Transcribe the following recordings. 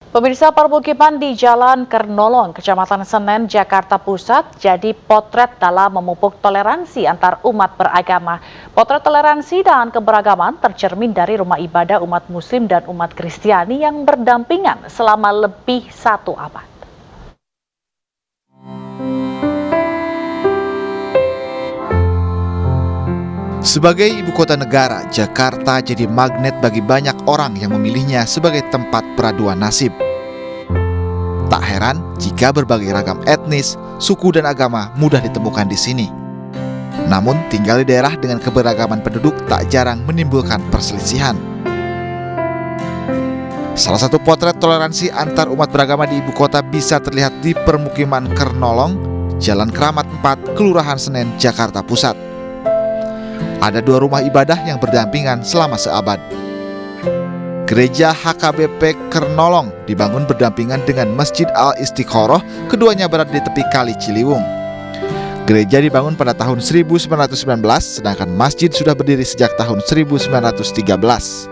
Pemirsa, permukiman di Jalan Kernolong, Kecamatan Senen, Jakarta Pusat jadi potret dalam memupuk toleransi antar umat beragama. Potret toleransi dan keberagaman tercermin dari rumah ibadah umat Muslim dan umat Kristiani yang berdampingan selama lebih 1 abad. Sebagai ibu kota negara, Jakarta jadi magnet bagi banyak orang yang memilihnya sebagai tempat peraduan nasib. Tak heran jika berbagai ragam etnis, suku dan agama mudah ditemukan di sini. Namun, tinggal di daerah dengan keberagaman penduduk tak jarang menimbulkan perselisihan. Salah satu potret toleransi antar umat beragama di ibu kota bisa terlihat di permukiman Kernolong, Jalan Keramat 4, Kelurahan Senen, Jakarta Pusat. Ada 2 rumah ibadah yang berdampingan selama seabad. Gereja HKBP Kernolong dibangun berdampingan dengan Masjid Al-Istiqoroh, keduanya berada di tepi Kali Ciliwung. Gereja dibangun pada tahun 1919, sedangkan masjid sudah berdiri sejak tahun 1913.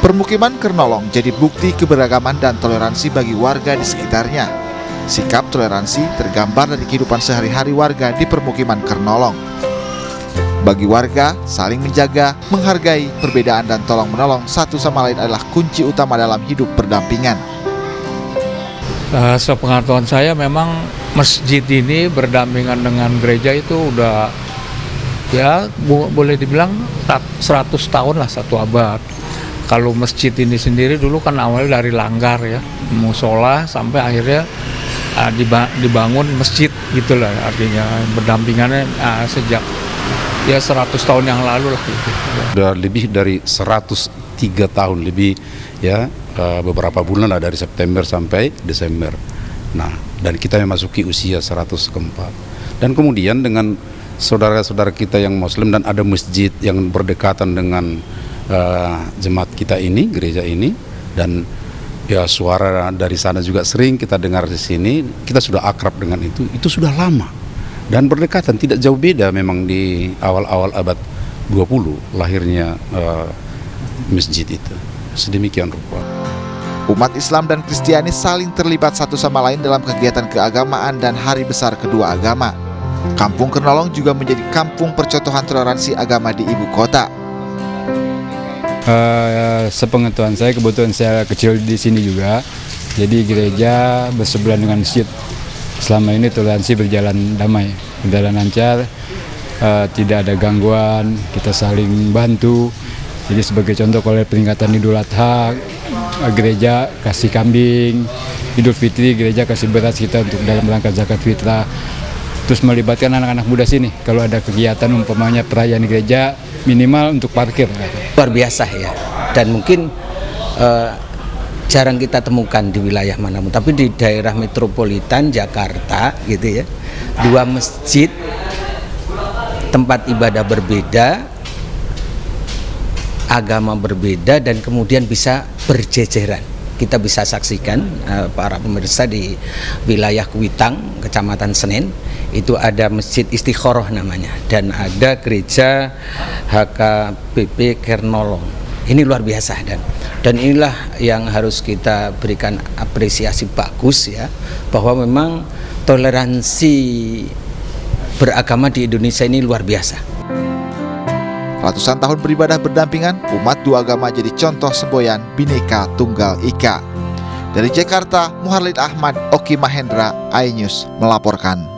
Permukiman Kernolong jadi bukti keberagaman dan toleransi bagi warga di sekitarnya. Sikap toleransi tergambar dari kehidupan sehari-hari warga di permukiman Kernolong. Bagi warga, saling menjaga, menghargai perbedaan dan tolong-menolong satu sama lain adalah kunci utama dalam hidup berdampingan. Sepengetahuan saya memang masjid ini berdampingan dengan gereja itu udah ya boleh dibilang 100 tahun lah, 1 abad. Kalau masjid ini sendiri dulu kan awalnya dari langgar ya, musola sampai akhirnya dibangun masjid gitulah, artinya berdampingannya sejak ya 100 tahun yang lalu lah gitu. Sudah lebih dari 103 tahun lebih ya, beberapa bulan lah dari September sampai Desember. Nah, dan kita memasuki usia 100 keempat. Dan kemudian dengan saudara-saudara kita yang Muslim dan ada masjid yang berdekatan dengan jemaat kita ini, gereja ini, dan ya suara dari sana juga sering kita dengar di sini, kita sudah akrab dengan itu sudah lama dan berdekatan, tidak jauh beda memang di awal-awal abad 20 lahirnya masjid itu, sedemikian rupa. Umat Islam dan Kristiani saling terlibat satu sama lain dalam kegiatan keagamaan dan hari besar kedua agama. Kampung Kernolong juga menjadi kampung percontohan toleransi agama di ibu kota. Sepengetahuan saya, kebetulan saya kecil di sini juga, jadi gereja bersebelahan dengan masjid. Selama ini toleransi berjalan damai, berjalan lancar, tidak ada gangguan, kita saling bantu. Jadi sebagai contoh, kalau peringatan Idul Adha, gereja kasih kambing, Idul Fitri gereja kasih beras kita untuk dalam rangka zakat fitrah. Terus melibatkan anak-anak muda sini, kalau ada kegiatan umpamanya perayaan gereja, minimal untuk parkir. Luar biasa ya, dan mungkin jarang kita temukan di wilayah manapun, tapi di daerah metropolitan Jakarta gitu ya, 2 masjid, tempat ibadah berbeda, agama berbeda, dan kemudian bisa berjejeran. Kita bisa saksikan para pemirsa di wilayah Kuitang, Kecamatan Senen, itu ada Masjid Istiqoroh namanya, dan ada gereja HKBP Kernolong. Ini luar biasa, dan inilah yang harus kita berikan apresiasi bagus ya, bahwa memang toleransi beragama di Indonesia ini luar biasa. Ratusan tahun beribadah berdampingan, umat 2 agama jadi contoh semboyan Bhinneka Tunggal Ika. Dari Jakarta, Muharlid Ahmad, Oki Mahendra, iNews melaporkan.